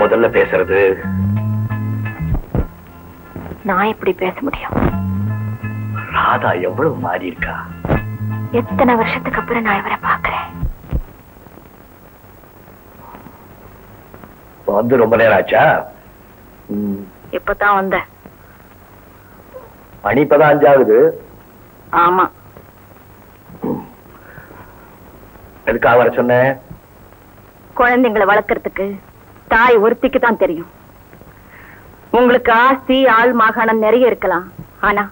முதல்ல பேசுறது நான் எப்படி பேச முடியும்? ராதா எவ்வளவு மாறி இருக்கா. எத்தனை வருஷத்துக்கு அப்புறம் நான் இவரை பாக்குறேன். வந்து ரொம்ப நேரம் ஆச்சா? இப்பதான் வந்த. மணி இப்பதான் 5 ஆகுது. ஆமா. எதுக்காக வர சொன்ன? குழந்தைங்களை வளர்க்கறதுக்கு தாய் ஒருத்திக்கு தான் தெரியும். உங்களுக்கு ஆஸ்தி ஆள் மாகாணம் நிறைய இருக்கலாம், ஆனா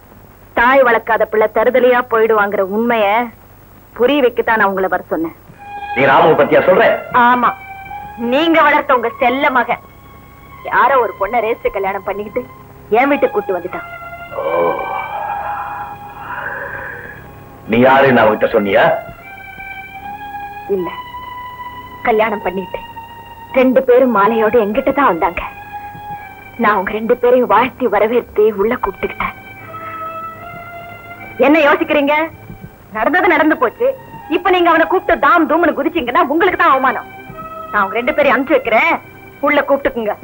தாய் வளர்க்காத பிள்ளை தருதலையா போயிடுவாங்கிற உண்மைய புரிய வைக்கத்தான் நான் உங்களை வர சொன்னேன். நீ ராமு பத்தியா சொல்ற? ஆமா, நீங்க வளர்த்த உங்க செல்ல மகன் யாரோ ஒரு பொண்ணை ரேசு கல்யாணம் பண்ணிக்கிட்டு என் வீட்டுக்கு கூட்டு வந்துட்டான். நீ யாரு நான் கிட்ட சொன்னியா? இல்ல, கல்யாணம் பண்ணிட்டு 2 பேரும் மாலையோட எங்கிட்ட தான் வந்தாங்க. நான் உங்க 2 பேரையும் வாழ்த்தி வரவேற்று உள்ள கூப்பிட்டுக்கிட்டேன். என்ன யோசிக்கிறீங்க? நடந்தது நடந்து போச்சு. இப்ப நீங்க அவனை கூப்பிட்டு தாம் தூம்னு குதிச்சீங்கன்னா உங்களுக்கு தான் அவமானம். நான் உங்க 2 பேரையும் அனுப்பிச்சு வைக்கிறேன், உள்ள கூப்பிட்டுக்குங்க.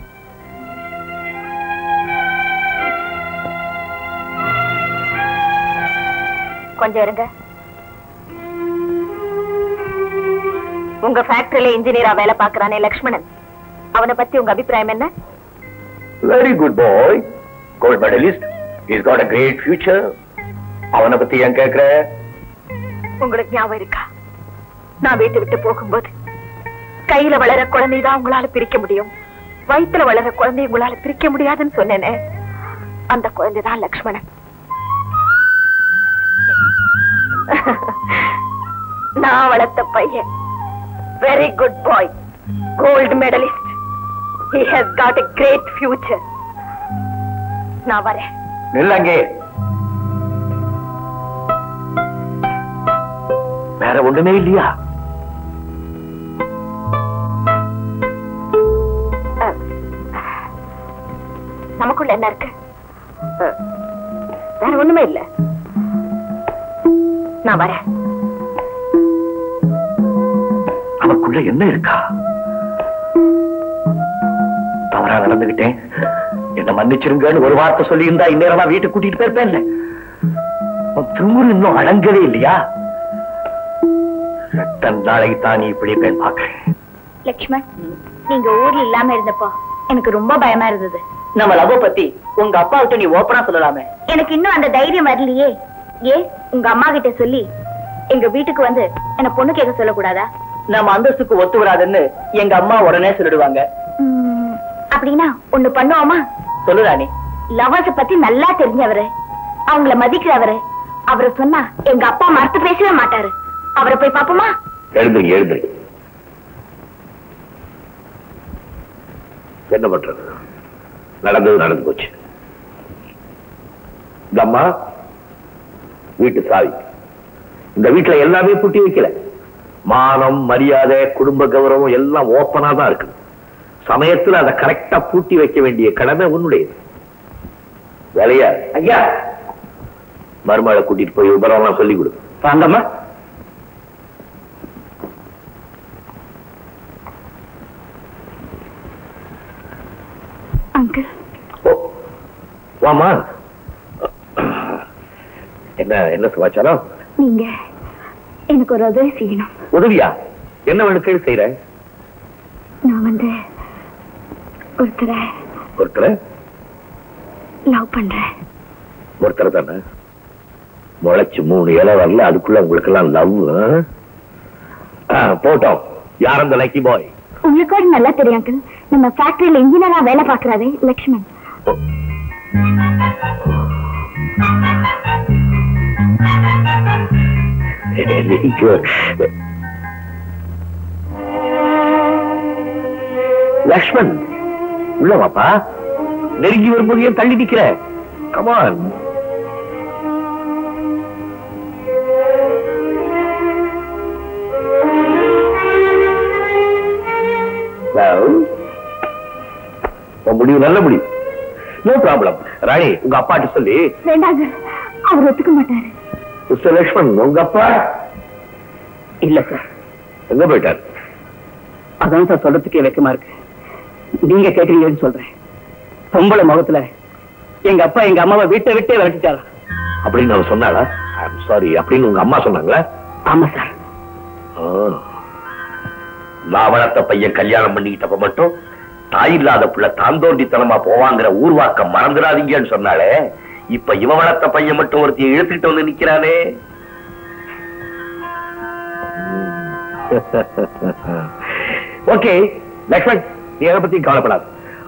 கொஞ்சம் இருங்க. உங்க ஃபேக்டரியில இன்ஜினியரா வேலை பார்க்கறானே லக்ஷ்மணன், அவனை பத்தி உங்க அபிப்பிராயம் என்ன? Very good boy, gold medalist, he's got a great future. அவனை பத்தி ஏன் கேக்குற? உங்களுக்கு ஞாபகம் இருக்கா, நான் வீட்டை விட்டு போகும்போது கையில வளர குழந்தைதான் உங்களால பிரிக்க முடியும், வயிற்றுல வளர குழந்தை உங்களால பிரிக்க முடியாதுன்னு சொன்னேனே, அந்த குழந்தைதான் லக்ஷ்மணன். நான் வளர்த்த பையன் very good boy, gold medalist, he has got a great future. நான் வரேன். நில்லங்கே. வேற ஒண்ணுமே இல்லையா? நமக்குள்ள என்ன இருக்கு? வேற ஒண்ணுமே இல்ல. நான் வரேன். நமக்குள்ள என்ன இருக்கா? தவறா நடந்துகிட்டேன், என்ன மன்னிச்சிருங்கன்னு ஒரு வார்த்தை சொல்லி இருந்தா இந்நேரம் நான் வீட்டுக்கு கூட்டிட்டு போயிருப்பேன். திமுரு இன்னும் அடங்கவே இல்லையா? நாளைக்கு தான் நீ இப்படி பேன் பாக்குறேன். லக்ஷ்மண், நீங்க ஊர்ல இல்லாம இருந்தப்போ எனக்கு ரொம்ப பயமா இருந்தது. நம்ம லவ் பத்தி உங்க அப்பா கிட்ட நீ ஓப்பனா சொல்லலாமே. எனக்கு இன்னும் அந்த தைரியம் வரலையே. ஏன் உங்க அம்மா கிட்ட சொல்லி எங்க வீட்டுக்கு வந்து என்ன பொண்ணு கேட்க சொல்லக்கூடாதா? நம்ம அந்தஸ்துக்கு ஒத்து வராதுன்னு எங்க அம்மா உடனே சொல்லிடுவாங்க. அப்படின்னா ஒண்ணு பண்ணுவோமா? சொல்லு ராணி. லவர்ஸ் பத்தி நல்லா தெரிஞ்சவரு அவங்கள மதிக்கிறவரு. அவரை சொன்னா எங்க அப்பா மறுத்து பேசவே மாட்டாரு. அவரை போய் பாப்போமா? எழுதுங்க எழுதுங்க. என்ன பண்றது? நடந்தது நடந்து போச்சு. அம்மா வீட்டு சாவி. இந்த வீட்டுல எல்லாமே பூட்டி வைக்கல. மானம், மரியாதை, குடும்ப கௌரவம் எல்லாம் ஓப்பனா தான் இருக்கு. சமயத்துல அதை கரெக்டா பூட்டி வைக்க வேண்டிய கடமை உன்னுடையது. வேலையா ஐயா மருமகளை கூட்டிட்டு போய் விபரம் சொல்லி கொடு. வாங்கம்மா. அங்கிள். வாமா. என்ன என்ன சமாச்சாரம்? நீங்க எனக்கு ஒரு உதவி செய்யணும். உதவியா? என்ன வேணுக்கு செய்யற? நான் ஒருத்தரை லவ் பண்றேன். ஒருத்தரை தானே? முளைச்சு 3 இலை வரல, அதுக்குள்ள உங்களுக்கு எல்லாம் லவ்? போட்டோம். யார் அந்த லக்கி பாய்? உங்களுக்கு கூட நல்லா தெரியும் அங்கிள். நம்ம ஃபேக்டரியில இன்ஜினியரா வேலை பார்க்கறாரு லக்ஷ்மன். லக்ஷ்மன் உள்ள வாப்பா. நெருங்கி வரும்போது ஏன் தள்ளி நிக்கிற? கமான். முடிவு நல்ல முடிவு. No problem. ராணி உங்க அப்பாட்ட சொல்லி. வேண்டாங்க, அவர் ஒத்துக்க மாட்டாரு. மிஸ்டர் லக்ஷ்மன் உங்க அப்பா? இல்ல சார். எங்க போயிட்டார்? அதான் சார் சொல்றதுக்கே வெக்கமா இருக்கு. நீங்க கேட்டீங்கன்னு சொல்றேன். பொம்பளை முகத்துல எங்க அப்பா எங்க அம்மாவை வீட்டை விட்டே விரட்டிட்டாரா அப்படின்னு அவன் சொன்னாளா? ஐம் சாரி அப்படின்னு உங்க அம்மா சொன்னாங்களா? ஆமா சார். நான் வளர்த்த பையன் கல்யாணம் பண்ணிக்கிட்டப்ப மட்டும் தாய் இல்லாத பிள்ளை தாந்தோண்டித்தனமா போவாங்கிற ஊர்வாக்கம் மறந்துடாதீங்கன்னு சொன்னாலே, இப்ப இவ வளர்த்த பையன் மட்டும் ஒருத்தையும் இழுத்துட்டு வந்து நிக்கிறானே. ஓகே லக்ஷ்மன், நீ எதை பத்தியும் கவலைப்படாது.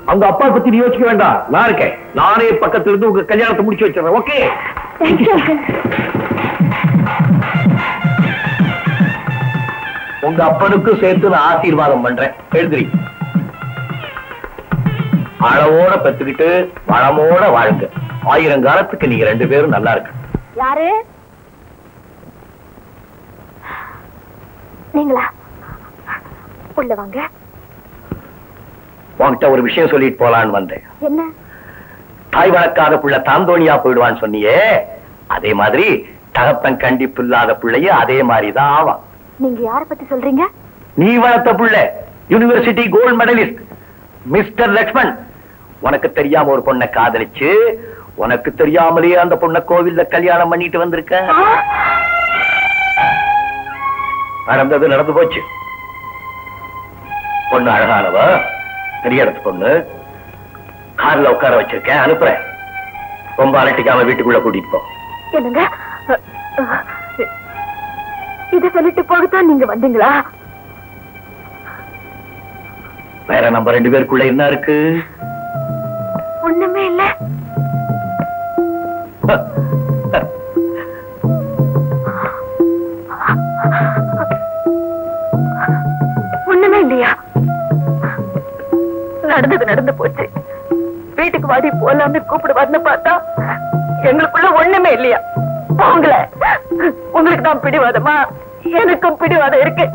அவங்க அப்பா பத்தி நீ யோசிக்க வேண்டாம். நான் இருக்கேன். நானே பக்கத்துல இருந்து உங்க கல்யாணத்தை முடிச்சு வச்சிடறேன். ஓகே? உங்க அப்பனுக்கும் சேர்த்து நான் ஆசீர்வாதம் பண்றேன். எழுதுறீ. அளவோட பெத்துக்கிட்டு வளமோட வாழுங்க. 1000 காலத்துக்கு நீங்க 2 பேரும் நல்லா இருக்கு. யாரு நீங்களா? உள்ள வாங்க. உன்கிட்ட ஒரு விஷயம் சொல்லிட்டு போலான்னு வந்தேன். என்ன? தாய் வளர்க்காத பிள்ளை தாந்தோணியா போயிடுவான்னு சொன்னியே, அதே மாதிரி தகப்பன் கண்டிப்பு இல்லாத பிள்ளைய அதே மாதிரிதான் ஆவான். நீங்க யார பத்தி சொல்றீங்க? நீ வளர்த்த பிள்ளை university gold medalist mister Lakshman. உனக்கு தெரியாம ஒரு பொண்ணை காதலிச்சு உனக்கு தெரியாமலேயே அந்த பொண்ணை கோவில்ல கல்யாணம் பண்ணிட்டு வந்திருக்க. நடந்தது நடந்து போச்சு. பொண்ணு அழகானவ, பெரிய இடத்து பொண்ணு. கார்ல உட்கார வச்சிருக்கேன், அனுப்புறேன். ரொம்ப அலட்டிக்காம வீட்டுக்குள்ள கூட்டிட்டு போ. என்னங்க இத சொல்லிட்டு போகத்தான் நீங்க வந்தீங்களா? வேற நம்ம 2 பேருக்குள்ள என்ன இருக்கு? ஒண்ணுமே இல்ல. ஒண்ணுமே இல்லையா? நடந்தது நடந்து போச்சு. வீட்டுக்கு வாடி போலான்னு கூப்பிடுவார்னு பார்த்தா எங்களுக்குள்ள ஒண்ணுமே இல்லையா? உங்களை உங்களுக்கு தான் பிடிவாதமா? எனக்கும் பிடிவாதம் இருக்கு.